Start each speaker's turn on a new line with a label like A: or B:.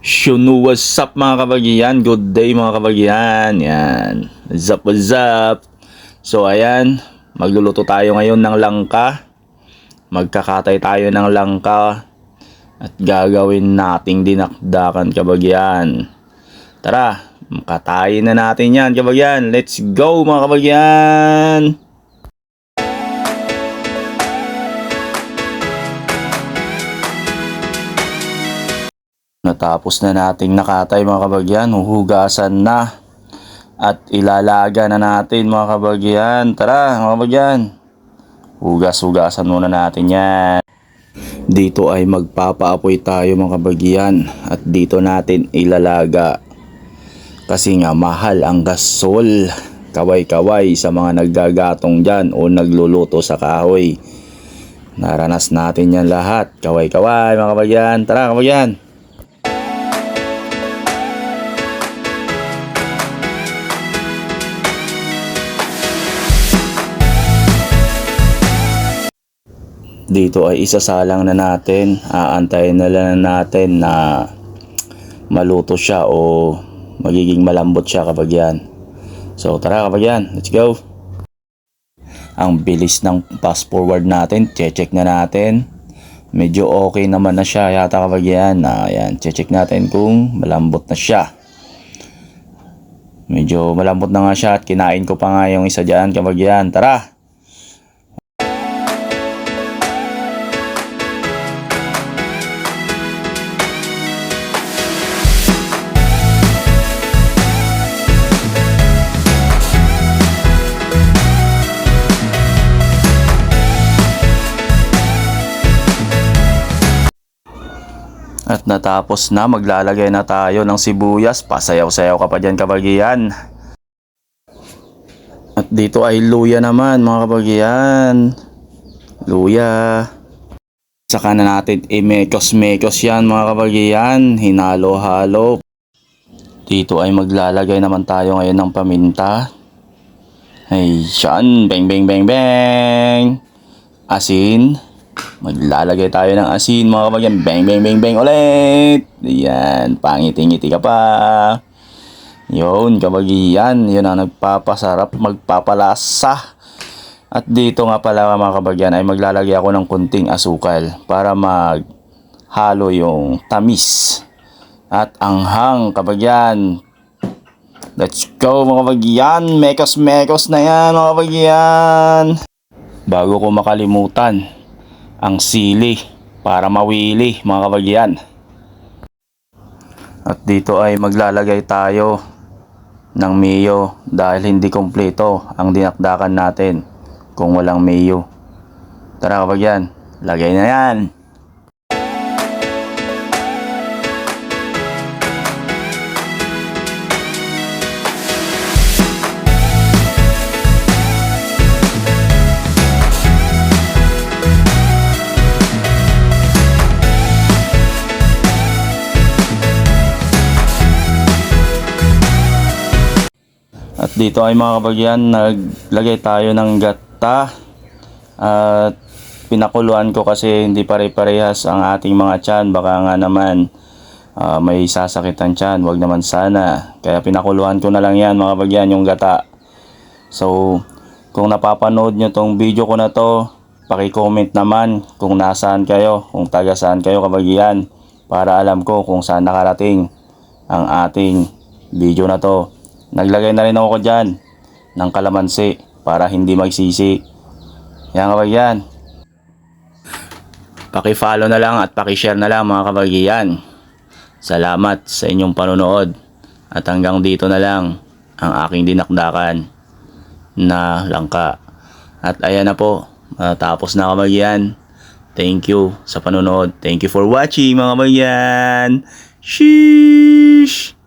A: Shunu, what's up mga kabagyan? Good day mga kabagyan. Yan. What's up? So ayan, magluluto tayo ngayon ng langka. Magkakatay tayo ng langka at gagawin nating dinakdakan kabagyan. Tara, katayin na natin yan kabagyan. Let's go mga kabagyan. Natapos na nating nakatay mga kabagyan, huhugasan na at ilalaga na natin mga kabagyan. Tara mga kabagyan, hugas-hugasan muna natin yan. Dito ay magpapaapoy tayo mga kabagyan at dito natin ilalaga. Kasi nga mahal ang gasol, kaway-kaway sa mga naggagatong dyan o nagluluto sa kahoy. Naranas natin yan lahat, kaway-kaway mga kabagyan. Tara kabagyan. Dito ay isasalang na natin, aantayin na lang natin na maluto siya o magiging malambot siya kabagyan. So tara kabagyan, let's go. Ang bilis ng fast forward natin, check na natin. Medyo okay naman na siya yata kabagyan. Ayan, check natin kung malambot na siya. Medyo malambot na nga siya at kinain ko pa nga yung isa dyan kabagyan. Tara! At natapos na, maglalagay na tayo ng sibuyas. Pasayaw-sayaw ka pa dyan kabagyan. At dito ay luya naman mga kabagyan. Luya. Saka na natin imekos-mekos yan mga kabagyan. Hinalo-halo. Dito ay maglalagay naman tayo ngayon ng paminta. Ay siyan. Bang bang bang bang. Asin. Maglalagay tayo ng asin mga kabagyan. Bang bang bang bang ulit. Ayan, pangiti-ngiti ka pa. Yun kabagyan, yun ang nagpapasarap, magpapalasa. At dito nga pala mga kabagyan ay maglalagay ako ng kunting asukal para maghalo yung tamis at anghang kabagyan. Let's go mga kabagyan. Mekos-mekos na yan mga kabagyan. Bago ko makalimutan, ang sili para mawili mga kabagyan. At dito ay maglalagay tayo ng mayo dahil hindi kompleto ang dinakdakan natin kung walang mayo. Tara kabagyan, lagay na yan. At dito ay mga kabagyan, naglagay tayo ng gata at pinakuluan ko kasi hindi pare-parehas ang ating mga tiyan. Baka nga naman may sasakitan tiyan, wag naman sana. Kaya pinakuluan ko na lang yan mga kabagyan, yung gata. So kung napapanood nyo tong video ko na to, paki-comment naman kung nasaan kayo, kung taga saan kayo kabagyan, para alam ko kung saan nakarating ang ating video na to. Naglagay na rin ako dyan ng kalamansi para hindi magsisi. Yan kabagyan. Paki-follow na lang at paki-share na lang mga kabagyan. Salamat sa inyong panonood. At hanggang dito na lang ang aking dinakdakan na langka. At ayan na po, matapos na kabagyan. Thank you sa panonood. Thank you for watching mga kabagyan. Sheesh!